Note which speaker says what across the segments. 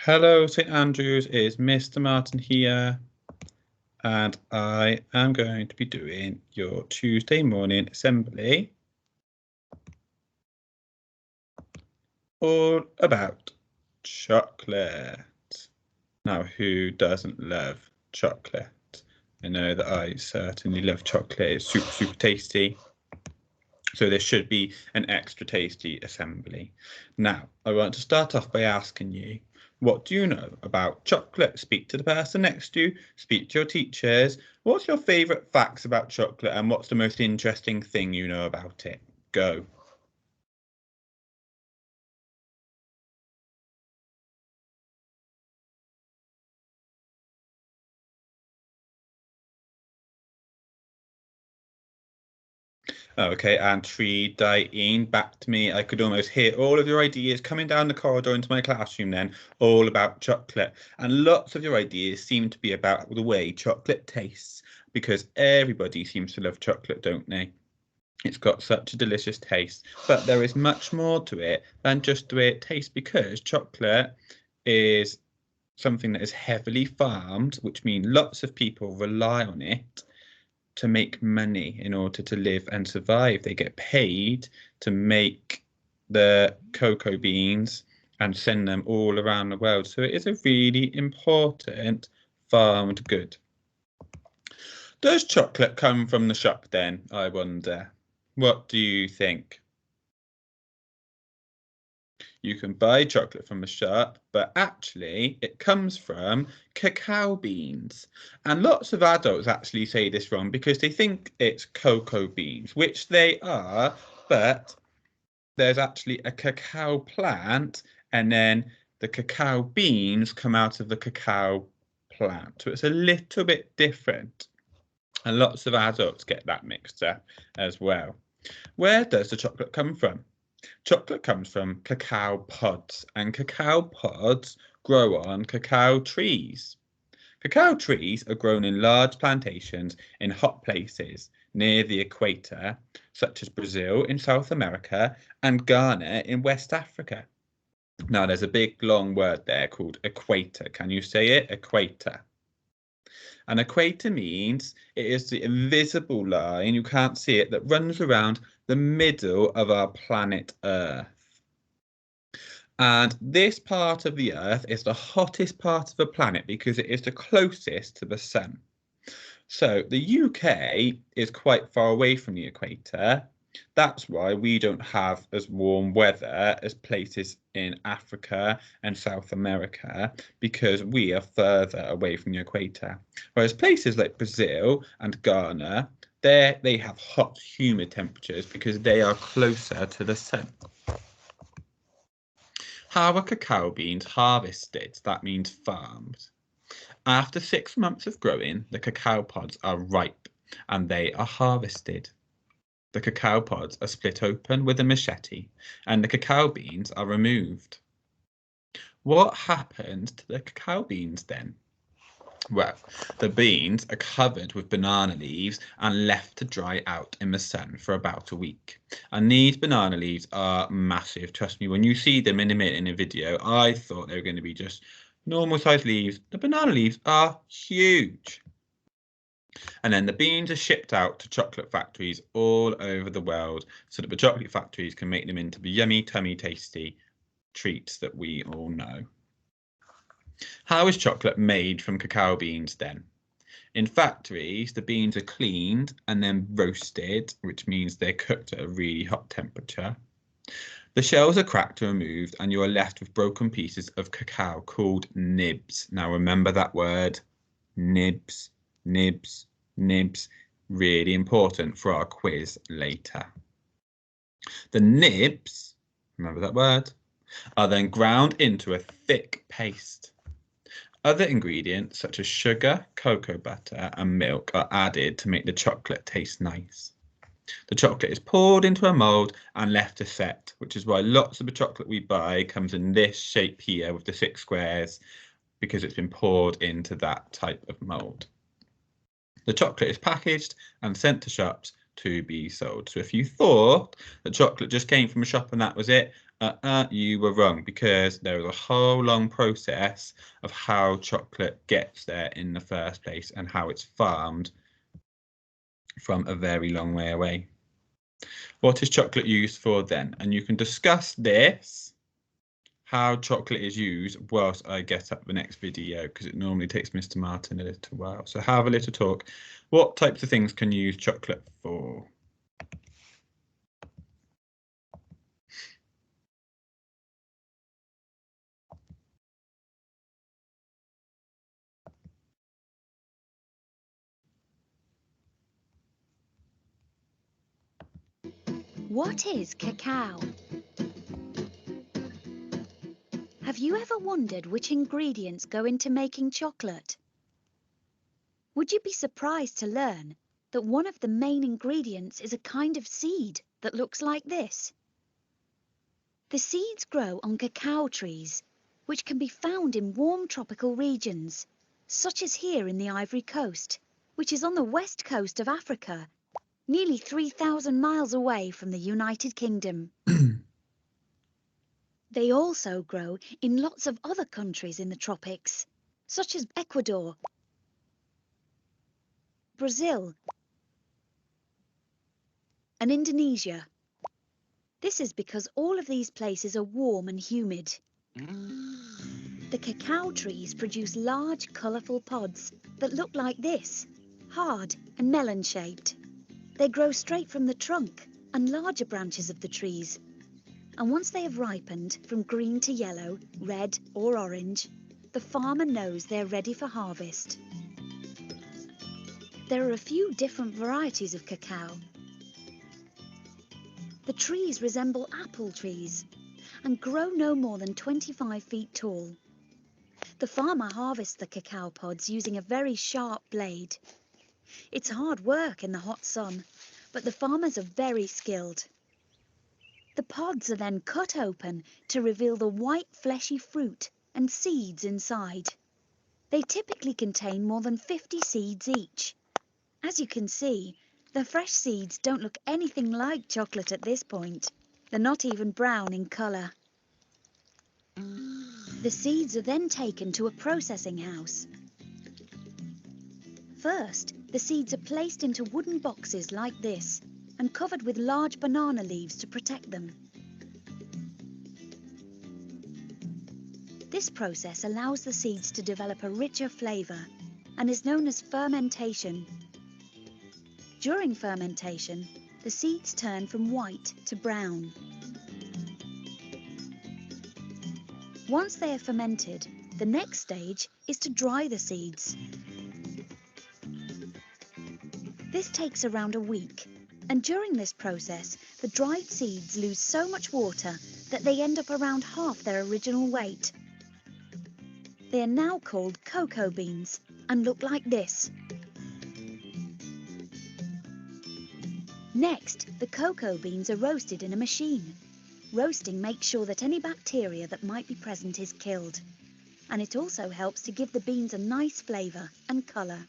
Speaker 1: Hello, St Andrews, is Mr. Martin here, and I am going to be doing your Tuesday morning assembly all about chocolate. Now, who doesn't love chocolate? I know that I certainly love chocolate. It's super, super tasty. So this should be an extra tasty assembly. Now, I want to start off by asking you, what do you know about chocolate? Speak to the person next to you, speak to your teachers. What's your favourite facts about chocolate and what's the most interesting thing you know about it? Go. Okay, and tree dying back to me. I could almost hear all of your ideas coming down the corridor into my classroom then, all about chocolate. And lots of your ideas seem to be about the way chocolate tastes, because everybody seems to love chocolate, don't they? It's got such a delicious taste, but there is much more to it than just the way it tastes, because chocolate is something that is heavily farmed, which means lots of people rely on it to make money in order to live and survive. They get paid to make the cocoa beans and send them all around the world. So it is a really important farmed good. Does chocolate come from the shop then, I wonder? What do you think? You can buy chocolate from the shop, but actually it comes from cacao beans. And lots of adults actually say this wrong because they think it's cocoa beans, which they are, but there's actually a cacao plant and then the cacao beans come out of the cacao plant. So it's a little bit different. And lots of adults get that mixed up as well. Where does the chocolate come from? Chocolate comes from cacao pods, and cacao pods grow on cacao trees. Cacao trees are grown in large plantations in hot places near the equator, such as Brazil in South America and Ghana in West Africa. Now, there's a big long word there called equator. Can you say it? Equator. An equator means it is the invisible line, you can't see it, that runs around the middle of our planet Earth. And this part of the Earth is the hottest part of the planet because it is the closest to the sun. So the UK is quite far away from the equator. That's why we don't have as warm weather as places in Africa and South America, because we are further away from the equator. Whereas places like Brazil and Ghana, they have hot, humid temperatures because they are closer to the sun. How are cacao beans harvested? That means farmed. After 6 months of growing, the cacao pods are ripe and they are harvested. The cacao pods are split open with a machete and the cacao beans are removed. What happened to the cacao beans then? Well, the beans are covered with banana leaves and left to dry out in the sun for about a week. And these banana leaves are massive. Trust me, when you see them in a minute in a video, I thought they were going to be just normal sized leaves. The banana leaves are huge. And then the beans are shipped out to chocolate factories all over the world so that the chocolate factories can make them into the yummy, tummy, tasty treats that we all know. How is chocolate made from cacao beans then? In factories, the beans are cleaned and then roasted, which means they're cooked at a really hot temperature. The shells are cracked and removed, and you are left with broken pieces of cacao called nibs. Now remember that word, nibs, nibs, nibs. Really important for our quiz later. The nibs, remember that word, are then ground into a thick paste. Other ingredients such as sugar, cocoa butter and milk are added to make the chocolate taste nice. The chocolate is poured into a mould and left to set, which is why lots of the chocolate we buy comes in this shape here with the 6 squares, because it's been poured into that type of mould. The chocolate is packaged and sent to shops to be sold. So if you thought that chocolate just came from a shop and that was it, You were wrong, because there was a whole long process of how chocolate gets there in the first place and how it's farmed from a very long way away. What is chocolate used for then? And you can discuss this, how chocolate is used, whilst I get up the next video, because it normally takes Mr. Martin a little while. So have a little talk. What types of things can you use chocolate for?
Speaker 2: What is cacao? Have you ever wondered which ingredients go into making chocolate? Would you be surprised to learn that one of the main ingredients is a kind of seed that looks like this? The seeds grow on cacao trees, which can be found in warm tropical regions, such as here in the Ivory Coast, which is on the west coast of Africa, nearly 3,000 miles away from the United Kingdom. They also grow in lots of other countries in the tropics, such as Ecuador, Brazil, and Indonesia. This is because all of these places are warm and humid. The cacao trees produce large, colourful pods that look like this, hard and melon-shaped. They grow straight from the trunk and larger branches of the trees. And once they have ripened from green to yellow, red or orange, the farmer knows they're ready for harvest. There are a few different varieties of cacao. The trees resemble apple trees and grow no more than 25 feet tall. The farmer harvests the cacao pods using a very sharp blade. It's hard work in the hot sun, but the farmers are very skilled. The pods are then cut open to reveal the white fleshy fruit and seeds inside. They typically contain more than 50 seeds each. As you can see, the fresh seeds don't look anything like chocolate at this point. They're not even brown in colour. The seeds are then taken to a processing house. First, the seeds are placed into wooden boxes like this and covered with large banana leaves to protect them. This process allows the seeds to develop a richer flavour and is known as fermentation. During fermentation, the seeds turn from white to brown. Once they are fermented, the next stage is to dry the seeds. This takes around a week, and during this process, the dried seeds lose so much water that they end up around half their original weight. They are now called cocoa beans and look like this. Next, the cocoa beans are roasted in a machine. Roasting makes sure that any bacteria that might be present is killed, and it also helps to give the beans a nice flavour and colour.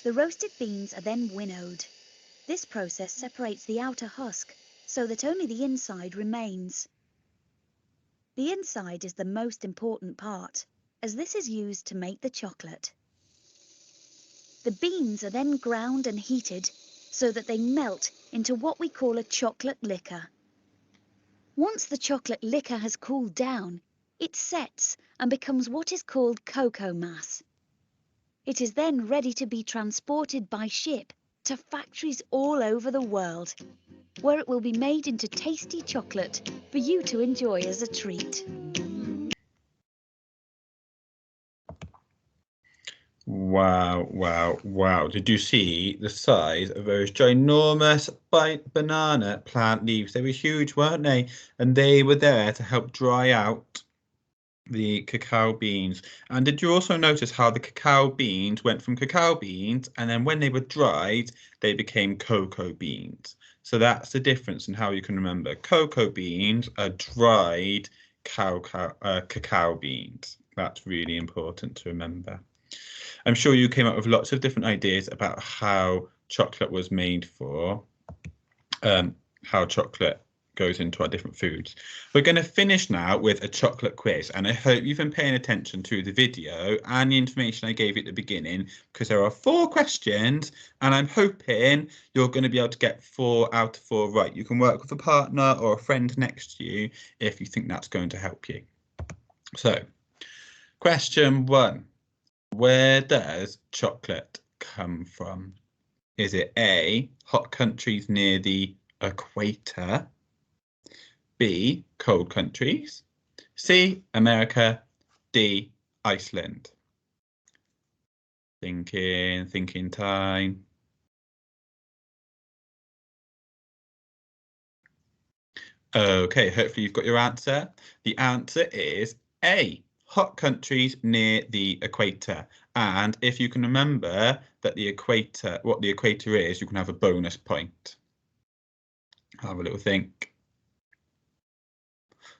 Speaker 2: The roasted beans are then winnowed. This process separates the outer husk so that only the inside remains. The inside is the most important part, as this is used to make the chocolate. The beans are then ground and heated so that they melt into what we call a chocolate liquor. Once the chocolate liquor has cooled down, it sets and becomes what is called cocoa mass. It is then ready to be transported by ship to factories all over the world, where it will be made into tasty chocolate for you to enjoy as a treat.
Speaker 1: Wow, wow, wow. Did you see the size of those ginormous banana plant leaves? They were huge, weren't they? And they were there to help dry out the cacao beans. And did you also notice how the cacao beans went from cacao beans, and then when they were dried, they became cocoa beans? So that's the difference in how you can remember. Cocoa beans are dried cacao beans. That's really important to remember. I'm sure you came up with lots of different ideas about how chocolate was made for, how chocolate goes into our different foods. We're going to finish now with a chocolate quiz, and I hope you've been paying attention to the video and the information I gave you at the beginning, because there are 4 questions and I'm hoping you're going to be able to get 4 out of 4 right. You can work with a partner or a friend next to you if you think that's going to help you. So, question 1. Where does chocolate come from? Is it A, hot countries near the equator, B, cold countries, C, America, D, Iceland? Thinking time. Okay, hopefully you've got your answer. The answer is A, hot countries near the equator. And if you can remember that the equator, what the equator is, you can have a bonus point. Have a little think.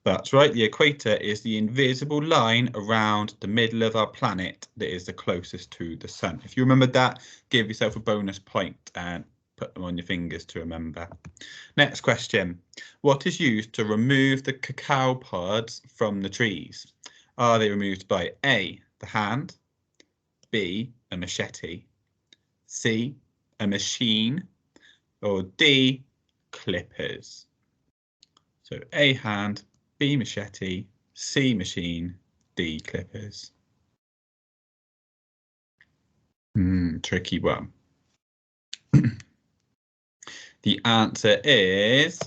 Speaker 1: That's right, the equator is the invisible line around the middle of our planet that is the closest to the sun. If you remembered that, give yourself a bonus point and put them on your fingers to remember. Next question. What is used to remove the cacao pods from the trees? Are they removed by A, the hand, B, a machete, C, a machine, or D, clippers? So A, hand, B, machete, C, machine, D, clippers. Tricky one. The answer is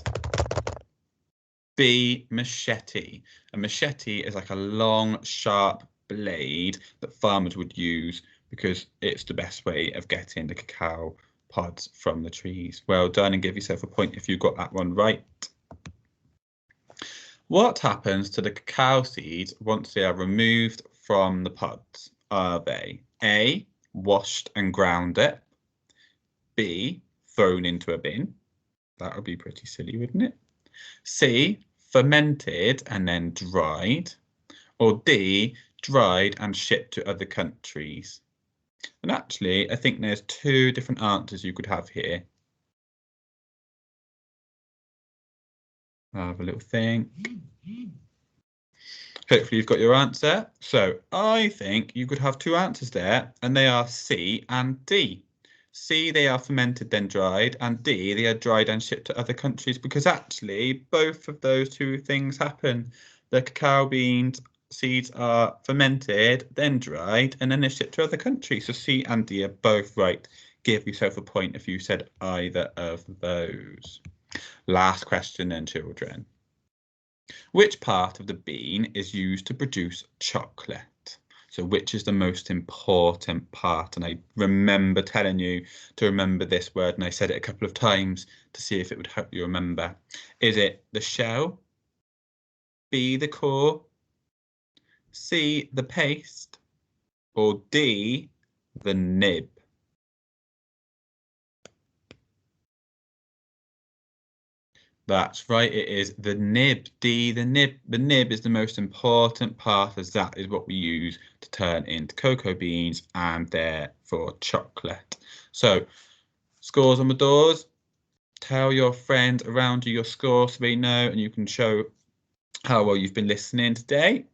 Speaker 1: B, machete. A machete is like a long, sharp blade that farmers would use because it's the best way of getting the cacao pods from the trees. Well done, and give yourself a point if you got that one right. What happens to the cacao seeds once they are removed from the pods? Are they A, washed and ground up, B, thrown into a bin? That would be pretty silly, wouldn't it? C, fermented and then dried, or D, dried and shipped to other countries? And actually, I think there's 2 different answers you could have here. Have a little think. Hopefully you've got your answer. So I think you could have 2 answers there, and they are C and D. C, they are fermented then dried, and D, they are dried and shipped to other countries, because actually both of those 2 things happen. The cacao beans seeds are fermented, then dried, and then they're shipped to other countries. So C and D are both right. Give yourself a point if you said either of those. Last question then, children. Which part of the bean is used to produce chocolate? So which is the most important part? And I remember telling you to remember this word, and I said it a couple of times to see if it would help you remember. Is it the shell, B, the core, C, the paste, or D, the nib? That's right, it is the nib, D, the nib. The nib is the most important part, as that is what we use to turn into cocoa beans and therefore chocolate. So, scores on the doors. Tell your friends around you your score so they know, and you can show how well you've been listening today.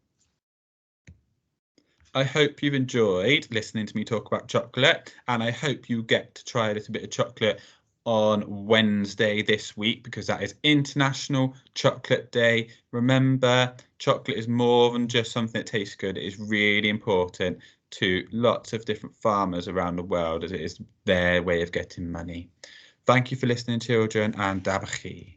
Speaker 1: I hope you've enjoyed listening to me talk about chocolate, and I hope you get to try a little bit of chocolate on Wednesday this week, because that is International Chocolate Day. Remember, chocolate is more than just something that tastes good. It is really important to lots of different farmers around the world, as it is their way of getting money. Thank you for listening, children, and Dabachi.